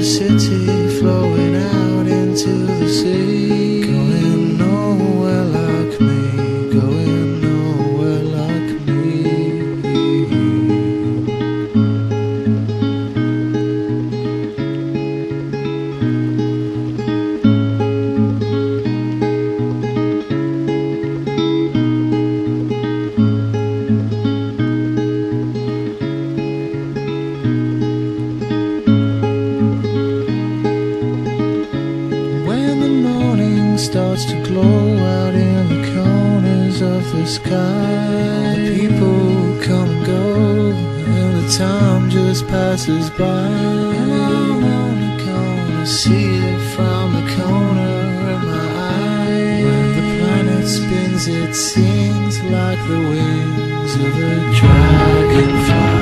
city flowing out into the sea. Going nowhere like me, going nowhere like me. Starts to glow out in the corners of the sky. People come and go, and the time just passes by. And I'm only gonna see it from the corner of my eye. When the planet spins, it sings like the wings of a dragonfly.